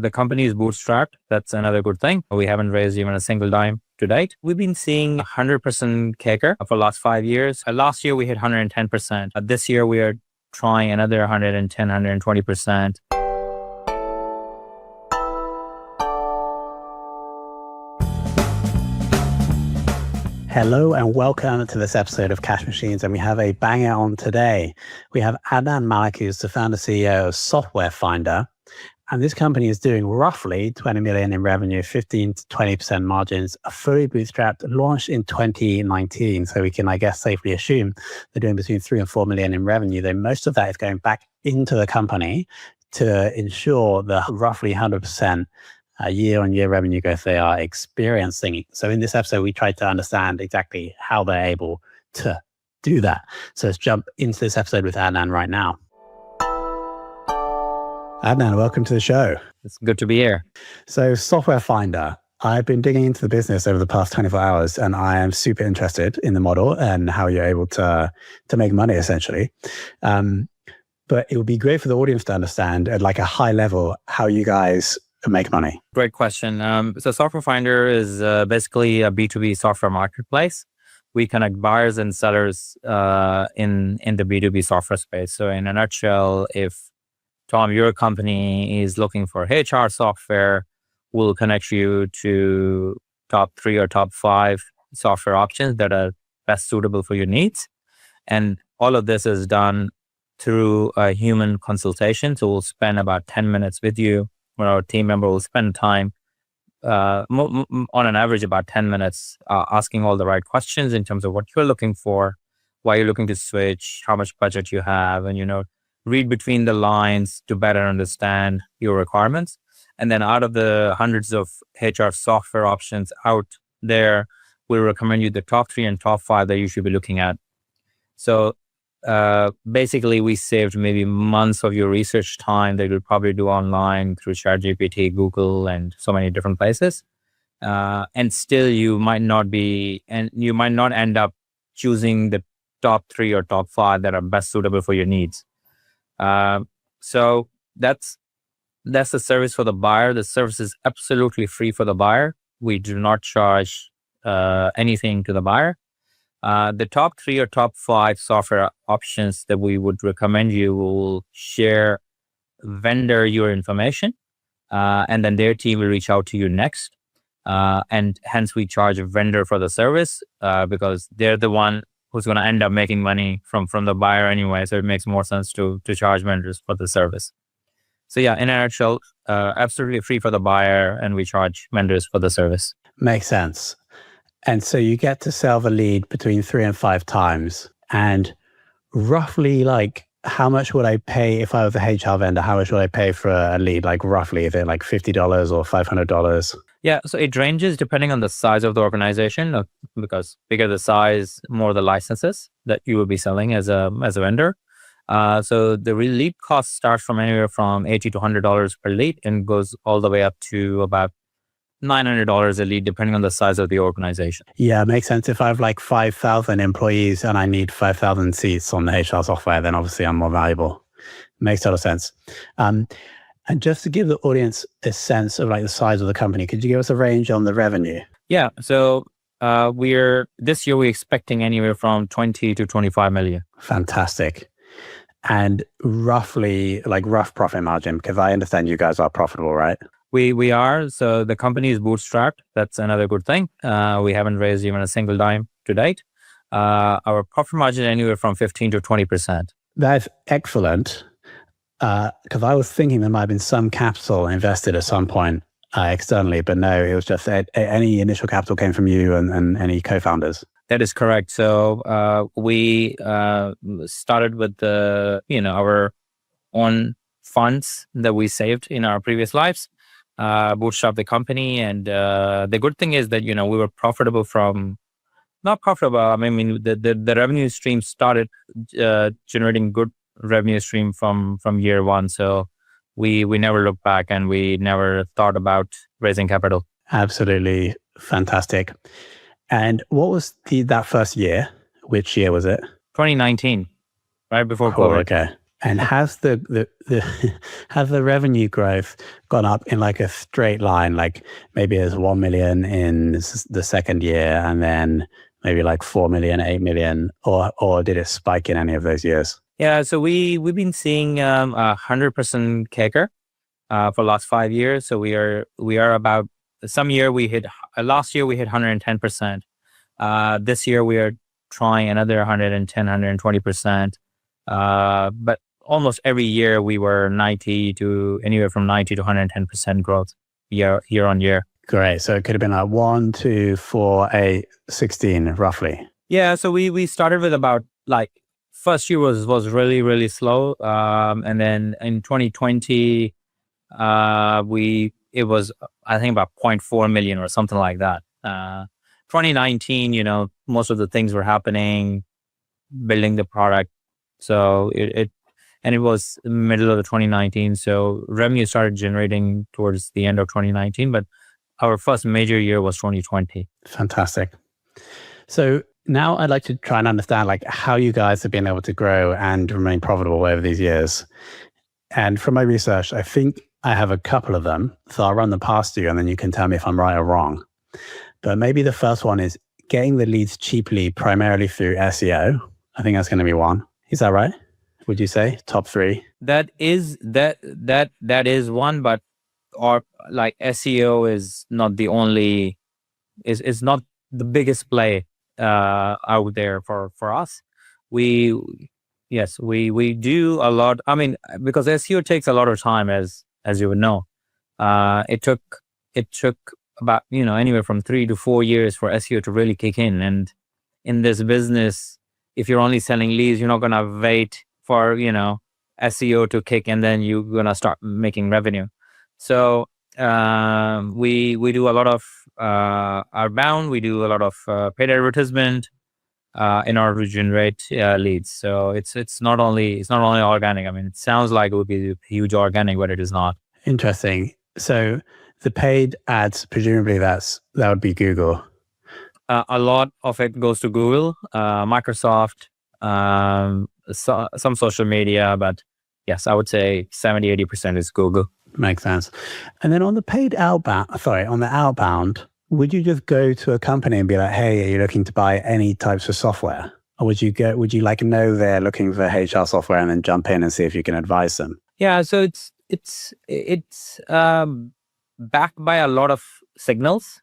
The company is bootstrapped. That's another good thing. We haven't raised even a single dime to date. We've been seeing 100% CAGR for the last 5 years. Last year, we hit 110%. This year, we are trying another 110, 120%. Hello and welcome to this episode of Cash Machines, and we have a banger on today. We have Adnan Malik, who's the founder CEO of Software Finder, and this company is doing roughly 20 million in revenue, 15 to 20% margins, fully bootstrapped, launched in 2019. So we can, I guess, safely assume they're doing between 3 and 4 million in revenue. Though most of that is going back into the company to ensure the roughly 100% year-on-year revenue growth they are experiencing. So in this episode, we tried to understand exactly how they're able to do that. So let's jump into this episode with Adnan right now. Adnan, welcome to the show. It's good to be here. So Software Finder, I've been digging into the business over the past 24 hours, and I am super interested in the model and how you're able to make money, essentially. But it would be great for the audience to understand at like a high level how you guys make money. Great question. So Software Finder is basically a B2B software marketplace. We connect buyers and sellers in the B2B software space. So in a nutshell, if Tom, your company is looking for HR software, we'll connect you to top 3 or top 5 software options that are best suitable for your needs. And all of this is done through a human consultation. So we'll spend about 10 minutes with you, where our team member will spend time, on an average about 10 minutes, asking all the right questions in terms of what you're looking for, why you're looking to switch, how much budget you have, and, read between the lines to better understand your requirements. And then out of the hundreds of HR software options out there, we'll recommend you the top 3 and top 5 that you should be looking at. So basically, we saved maybe months of your research time that you'd probably do online through ChatGPT, Google, and so many different places. And still, you might not end up choosing the top 3 or top 5 that are best suitable for your needs. So that's the service for the buyer. The service is absolutely free for the buyer. We do not charge anything to the buyer. The top 3 or top 5 software options that we would recommend you will share vendor your information, and then their team will reach out to you next. And hence we charge a vendor for the service because they're the one who's going to end up making money from the buyer anyway. So it makes more sense to charge vendors for the service. So yeah, in a nutshell, absolutely free for the buyer, and we charge vendors for the service. Makes sense. And so you get to sell the lead between 3 and 5 times. And roughly, like, how much would I pay if I was a HR vendor? How much would I pay for a lead? Like, roughly, is it like $50 or $500? Yeah, so it ranges depending on the size of the organization, because bigger the size, more the licenses that you will be selling as a vendor. So the lead cost starts from anywhere from $80 to $100 per lead and goes all the way up to about $900 a lead, depending on the size of the organization. Yeah, it makes sense. If I have like 5,000 employees and I need 5,000 seats on the HR software, then obviously I'm more valuable. Makes total sense. And just to give the audience a sense of like the size of the company, could you give us a range on the revenue? Yeah. So this year we're expecting anywhere from 20 to 25 million. Fantastic. And roughly, like rough profit margin, because I understand you guys are profitable, right? We are. So the company is bootstrapped. That's another good thing. We haven't raised even a single dime to date. Our profit margin anywhere from 15 to 20%. That's excellent. Because I was thinking there might have been some capital invested at some point externally, but no, it was just any initial capital came from you and any co-founders. That is correct. So we started with our own funds that we saved in our previous lives, bootstrapped the company, and the good thing is that we were profitable from. Not profitable. I mean, the revenue stream started generating good revenue stream from year one. So we never looked back, and we never thought about raising capital. Absolutely fantastic. And what was that first year? Which year was it? 2019, right before Cool, COVID. okay. And has the has the revenue growth gone up in like a straight line? Like maybe it's 1 million in the second year, and then maybe like 4 million, 8 million, or did it spike in any of those years? Yeah, so we've been seeing 100% CAGR for the last 5 years. So we are about, some year we hit, last year we hit 110%. This year we are trying another 110, 120%. But almost every year we were anywhere from 90 to 110% growth year on year. Great. So it could have been like 1, 2, 4, 8, 16 roughly. Yeah. So we started with about like, first year was really, really slow. And then in 2020, it was, I think, about 0.4 million or something like that. 2019, most of the things were happening, building the product. So it was middle of 2019. So revenue started generating towards the end of 2019, but our first major year was 2020. Fantastic. So now I'd like to try and understand like how you guys have been able to grow and remain profitable over these years. And from my research, I think I have a couple of them. So I'll run them past you and then you can tell me if I'm right or wrong. But maybe the first one is getting the leads cheaply, primarily through SEO. I think that's going to be one. Is that right? Would you say top 3? That is one, but or like SEO is not the only, is not the biggest play out there for us. We do a lot. I mean, because SEO takes a lot of time, as you would know. It took about anywhere from 3 to 4 years for SEO to really kick in. And in this business, if you're only selling leads, you're not gonna wait for SEO to kick and then you're gonna start making revenue. So we do a lot of outbound. We do a lot of paid advertisement in order to generate leads. So it's not only organic. I mean, it sounds like it would be huge organic, but it is not. Interesting. So the paid ads, presumably that would be Google. A lot of it goes to Google, Microsoft, some social media, but yes, I would say 70-80% is Google. Makes sense. And then on the outbound, would you just go to a company and be like, hey, are you looking to buy any types of software? Or would you like know they're looking for HR software and then jump in and see if you can advise them? Yeah, so it's backed by a lot of signals.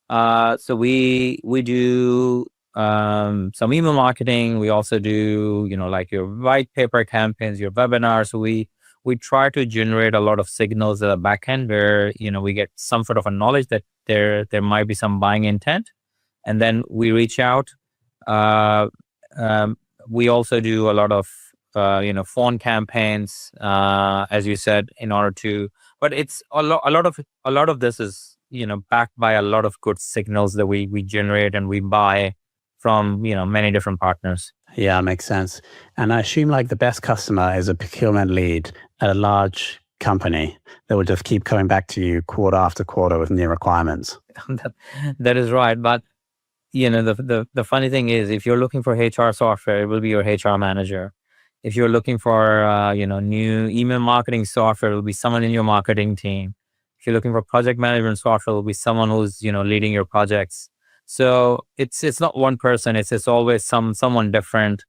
So we do some email marketing. We also do, like your white paper campaigns, your webinars. So we try to generate a lot of signals at the back end where, we get some sort of a knowledge that there might be some buying intent. And then we reach out. We also do a lot of, phone campaigns, as you said, in order to, but it's a lot of this is, backed by a lot of good signals that we generate and we buy from, many different partners. Yeah, makes sense. And I assume like the best customer is a procurement lead at a large company that will just keep coming back to you quarter after quarter with new requirements. That is right. But, the funny thing is, if you're looking for HR software, it will be your HR manager. If you're looking for, new email marketing software, it will be someone in your marketing team. If you're looking for project management software, it will be someone who's, leading your projects. So it's not one person. It's always someone different,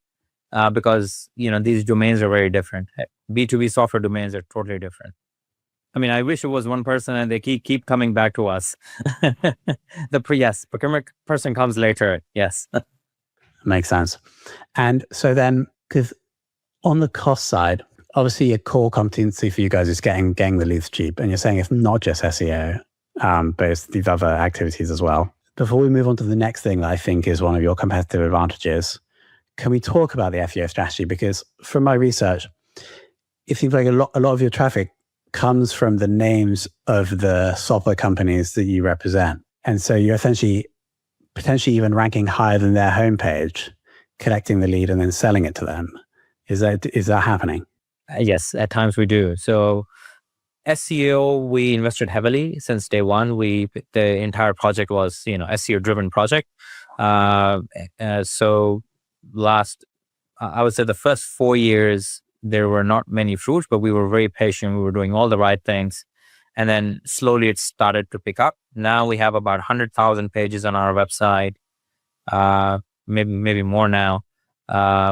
because these domains are very different. B2B software domains are totally different. I mean, I wish it was one person and they keep coming back to us. Procurement person comes later. Yes, makes sense. And so then, because on the cost side, obviously a core competency for you guys is getting the leads cheap, and you're saying it's not just SEO, but it's these other activities as well. Before we move on to the next thing that I think is one of your competitive advantages, can we talk about the SEO strategy? Because from my research, it seems like a lot of your traffic comes from the names of the software companies that you represent. And so you're essentially potentially even ranking higher than their homepage, collecting the lead and then selling it to them. Is that happening? Yes, at times we do. So SEO, we invested heavily since day one. The entire project was, SEO driven project. So I would say the first 4 years, there were not many fruits, but we were very patient. We were doing all the right things. And then slowly it started to pick up. Now we have about 100,000 pages on our website, maybe more now.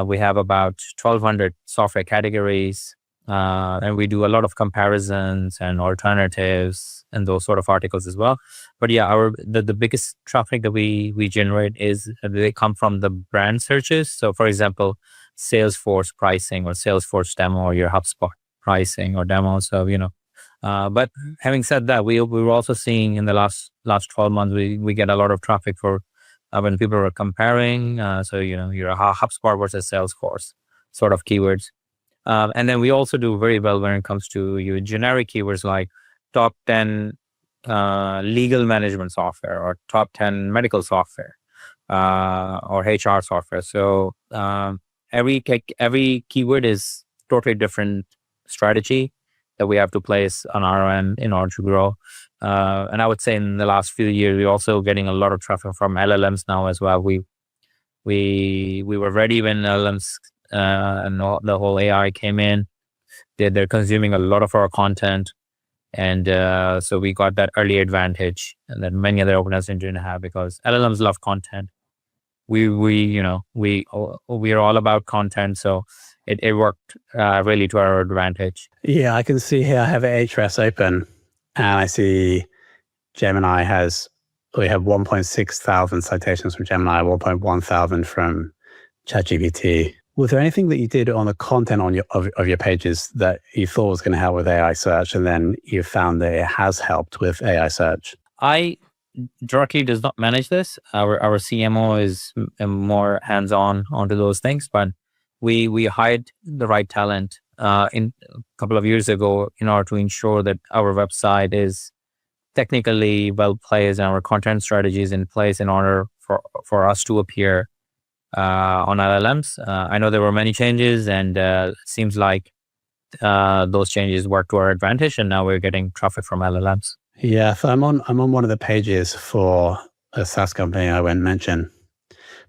We have about 1,200 software categories, and we do a lot of comparisons and alternatives and those sort of articles as well. But yeah, the biggest traffic that we generate is they come from the brand searches. So for example, Salesforce pricing or Salesforce demo or your HubSpot pricing or demo. So, but having said that, we were also seeing in the last 12 months, we get a lot of traffic for when people are comparing. So, your HubSpot versus Salesforce sort of keywords. And then we also do very well when it comes to your generic keywords like top 10 legal management software or top 10 medical software or HR software. So every keyword is totally different strategy that we have to place on our end in order to grow. And I would say in the last few years, we're also getting a lot of traffic from LLMs now as well. We were ready when LLMs and the whole AI came in. They're consuming a lot of our content. And so we got that early advantage that many other organizations didn't have because LLMs love content. We are all about content. So it worked really to our advantage. Yeah, I can see here I have Ahrefs open and I see Gemini we have 1.6 thousand citations from Gemini, 1.1 thousand from ChatGPT. Was there anything that you did on the content of your pages that you thought was going to help with AI search, and then you found that it has helped with AI search? I directly does not manage this. Our CMO is more hands-on onto those things, but we hired the right talent in a couple of years ago in order to ensure that our website is technically well placed and our content strategy is in place in order for us to appear on LLMs. I know there were many changes, and it seems like those changes work to our advantage, and now we're getting traffic from LLMs. Yeah, so I'm on one of the pages for a SaaS company I won't mention,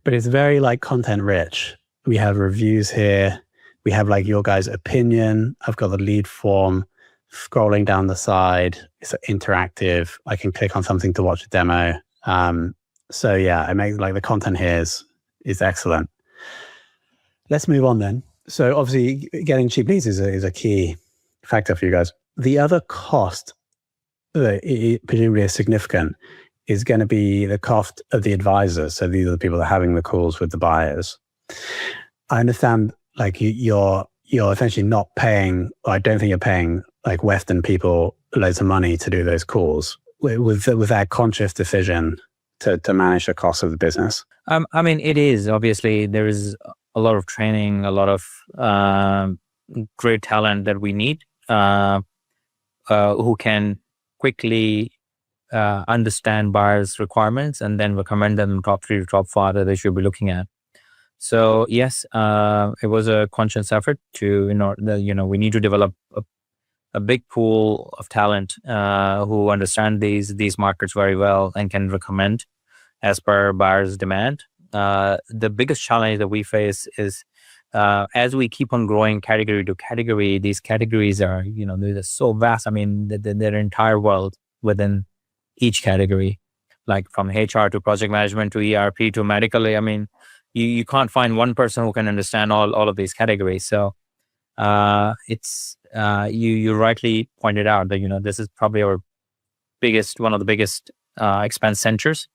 but it's very like content rich. We have reviews here. We have like your guys' opinion. I've got the lead form scrolling down the side. It's interactive. I can click on something to watch a demo. So yeah, I make like the content here is excellent. Let's move on then. So obviously getting cheap leads is a key factor for you guys. The other cost that presumably is significant is going to be the cost of the advisors. So these are the people that are having the calls with the buyers. I understand like you're essentially not paying, or I don't think you're paying like Western people loads of money to do those calls. Was that conscious decision to manage the cost of the business? I mean, it is. Obviously, there is a lot of training, a lot of great talent that we need who can quickly understand buyers' requirements and then recommend them top 3 to top 5 that they should be looking at. So yes, it was a conscious effort to, we need to develop a big pool of talent who understand these markets very well and can recommend as per buyers' demand. The biggest challenge that we face is as we keep on growing category to category, these categories are, they're so vast. I mean, their entire world within each category, like from HR to project management to ERP to medical. I mean, you can't find one person who can understand all of these categories. So it's you rightly pointed out that this is probably one of the biggest expense centers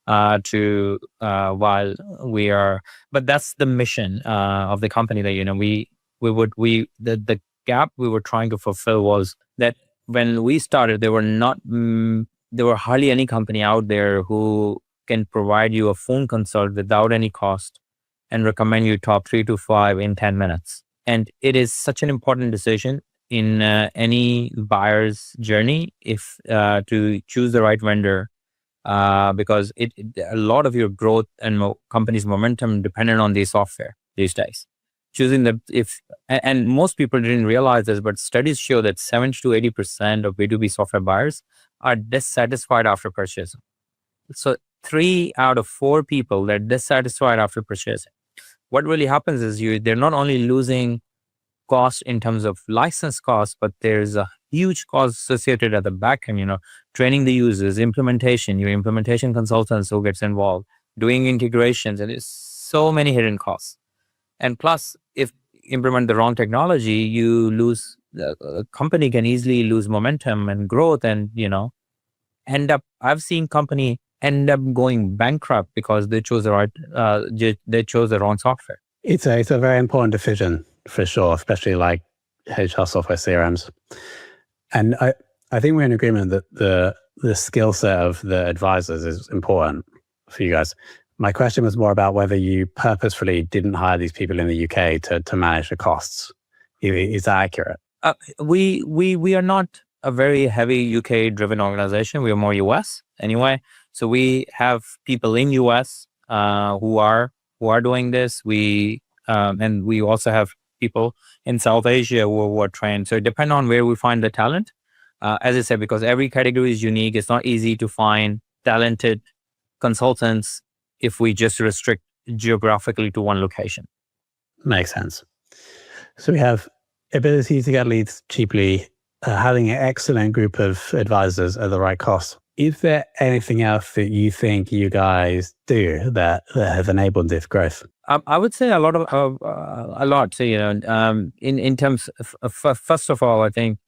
to while we are, but that's the mission of the company that the gap we were trying to fulfill was that when we started there were hardly any company out there who can provide you a phone consult without any cost and recommend you top 3 to 5 in 10 minutes. And it is such an important decision in any buyer's journey if to choose the right vendor, because a lot of your growth and company's momentum dependent on the software these days. And most people didn't realize this, but studies show that 70 to 80% of B2B software buyers are dissatisfied after purchasing. So 3 out of 4 people, they're dissatisfied after purchasing. What really happens is they're not only losing cost in terms of license costs, but there's a huge cost associated at the back end, training the users, implementation, your implementation consultants who gets involved, doing integrations, and there's so many hidden costs. And plus, if implement the wrong technology, you lose, the company can easily lose momentum and growth, and I've seen company end up going bankrupt because they chose the wrong software. It's a very important decision for sure, especially like HR software CRMs. And I think we're in agreement that the skill set of the advisors is important for you guys. My question was more about whether you purposefully didn't hire these people in the UK to manage the costs. Is that accurate? We are not a very heavy UK driven organization. We are more US anyway. So we have people in US who are doing this. And we also have people in South Asia who are trained. So it depends on where we find the talent. As I said, because every category is unique, it's not easy to find talented consultants if we just restrict geographically to one location. Makes sense. So we have ability to get leads cheaply, having an excellent group of advisors at the right cost. Is there anything else that you think you guys do that has enabled this growth? I would say a lot. So, in terms of, first of all, I think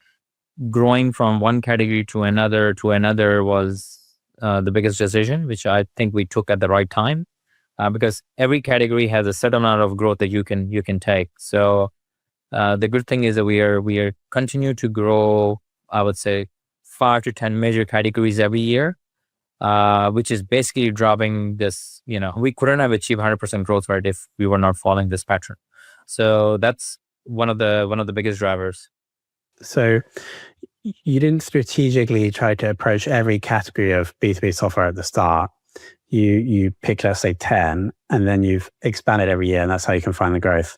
growing from one category to another was the biggest decision, which I think we took at the right time, because every category has a set amount of growth that you can take. So the good thing is that we are continue to grow. I would say 5 to 10 major categories every year, which is basically dropping this. We couldn't have achieved 100% growth rate if we were not following this pattern. So that's one of the biggest drivers. So you didn't strategically try to approach every category of B2B software at the start. You picked, let's say, 10, and then you've expanded every year, and that's how you can find the growth.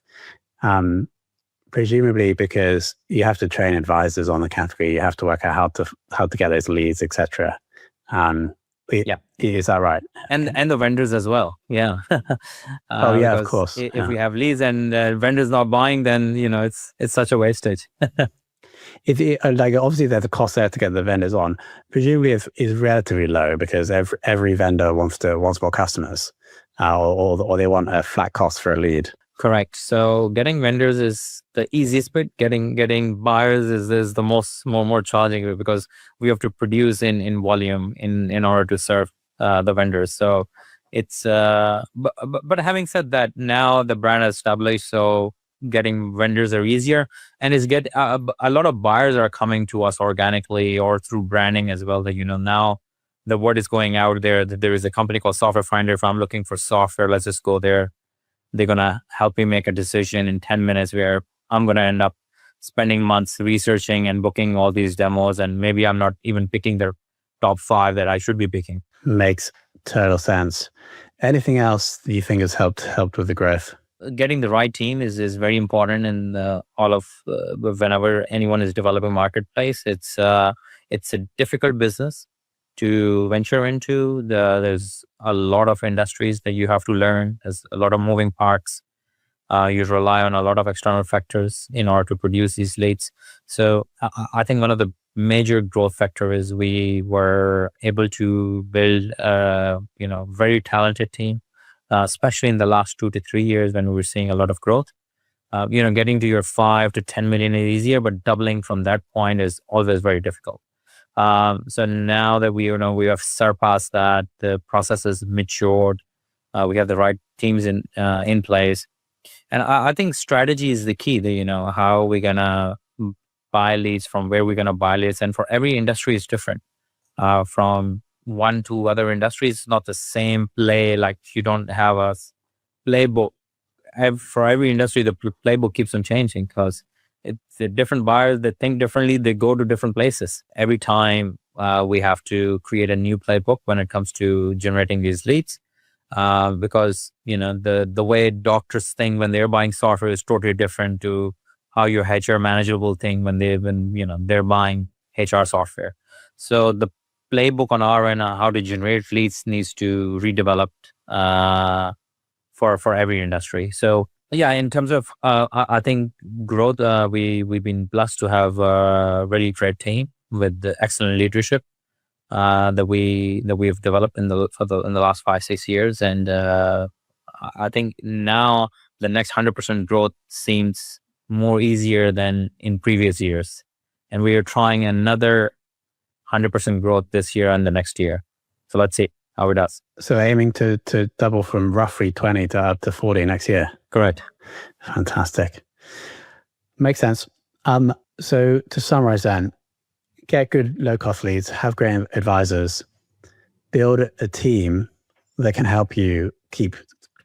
Presumably because you have to train advisors on the category, you have to work out how to get those leads, etc. Yeah, is that right? And the vendors as well. Yeah. Oh yeah, of course. If we have leads and vendors not buying, then it's such a wastage. Like obviously there's a cost there to get the vendors on. Presumably is relatively low because every vendor wants more customers, or they want a flat cost for a lead. Correct. So getting vendors is the easiest bit. Getting buyers is the more challenging, because we have to produce in volume in order to serve the vendors. So it's but having said that, now the brand is established, so getting vendors are easier, and a lot of buyers are coming to us organically or through branding as well. That now the word is going out there that there is a company called Software Finder. If I'm looking for software, let's just go there. They're going to help me make a decision in 10 minutes, where I'm going to end up spending months researching and booking all these demos. And maybe I'm not even picking the top 5 that I should be picking. Makes total sense. Anything else that you think has helped with the growth? Getting the right team is very important in whenever anyone is developing marketplace. It's a difficult business to venture into. There's a lot of industries that you have to learn. There's a lot of moving parts. You rely on a lot of external factors in order to produce these leads. So I think one of the major growth factor is we were able to build very talented team, especially in the last 2 to 3 years when we were seeing a lot of growth. Getting to your 5 to 10 million is easier, but doubling from that point is always very difficult. So now that we have surpassed that, the process is matured, we have the right teams in place, and I think strategy is the key. How we're gonna buy leads, from where we're gonna buy leads, and for every industry is different. From one to other industries, it's not the same play. Like you don't have a playbook. For every industry, the playbook keeps on changing because it's the different buyers that think differently. They go to different places. Every time we have to create a new playbook when it comes to generating these leads, because the way doctors think when they're buying software is totally different to how your HR manager will think when they're buying HR software. So the playbook on our end, how to generate leads, needs to redeveloped for every industry. So Yeah, in terms of, I think growth, we've been blessed to have a really great team with the excellent leadership that we've developed in the last 5-6 years, and I think now the next 100% growth seems more easier than in previous years, and we are trying another 100% growth this year and the next year. So let's see how it does. So aiming to double from roughly 20 to up to 40 next year. Correct. Fantastic. Makes sense. So to summarize then, get good low-cost leads, have great advisors, build a team that can help you keep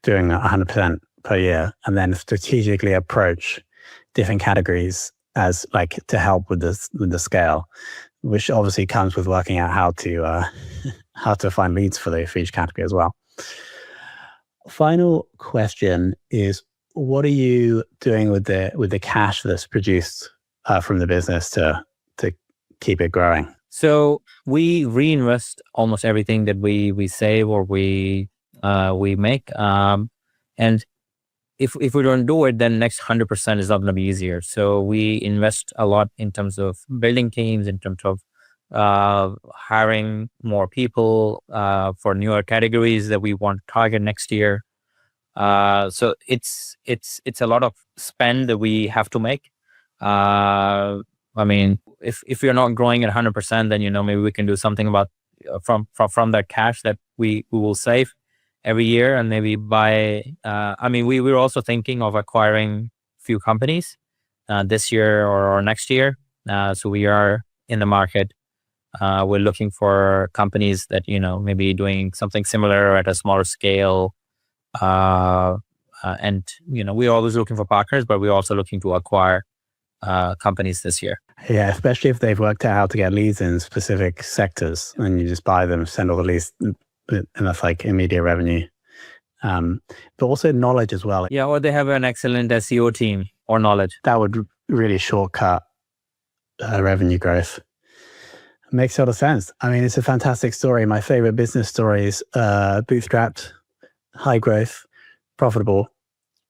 doing 100% per year, and then strategically approach different categories as like to help with the scale, which obviously comes with working out how to find leads for each category as well. Final question is, what are you doing with the cash that's produced from the business to keep it growing? So we reinvest almost everything that we save or we make, and if we don't do it, then next 100% is not going to be easier. So we invest a lot in terms of building teams, in terms of hiring more people for newer categories that we want to target next year. So it's a lot of spend that we have to make. I mean, if you're not growing at 100%, then maybe we can do something about from that cash that we will save every year, and maybe buy. I mean, we were also thinking of acquiring a few companies this year or next year. So we are in the market. We're looking for companies that maybe doing something similar or at a smaller scale. And we're always looking for partners, but we're also looking to acquire companies this year. Yeah, especially if they've worked out how to get leads in specific sectors, and you just buy them, send all the leads, and that's like immediate revenue. But also knowledge as well. Yeah, or they have an excellent SEO team or knowledge. That would really shortcut revenue growth. Makes a lot of sense. I mean, it's a fantastic story. My favorite business stories: bootstrapped, high growth, profitable,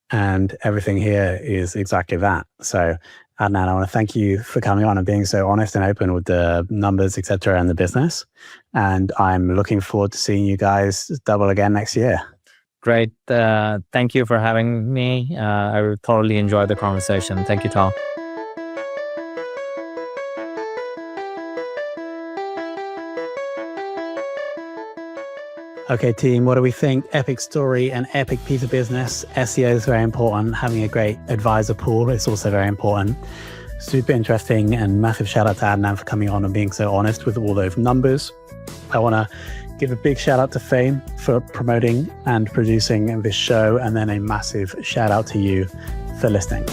and everything here is exactly that. So Adnan, I want to thank you for coming on and being so honest and open with the numbers, etc., and the business. And I'm looking forward to seeing you guys double again next year. Great. Thank you for having me. I totally enjoyed the conversation. Thank you, Tom. Okay, team, what do we think? Epic story, an epic piece of business. SEO is very important. Having a great advisor pool is also very important. Super interesting, and massive shout out to Adnan for coming on and being so honest with all those numbers. I want to give a big shout out to Fame for promoting and producing this show, and then a massive shout out to you for listening.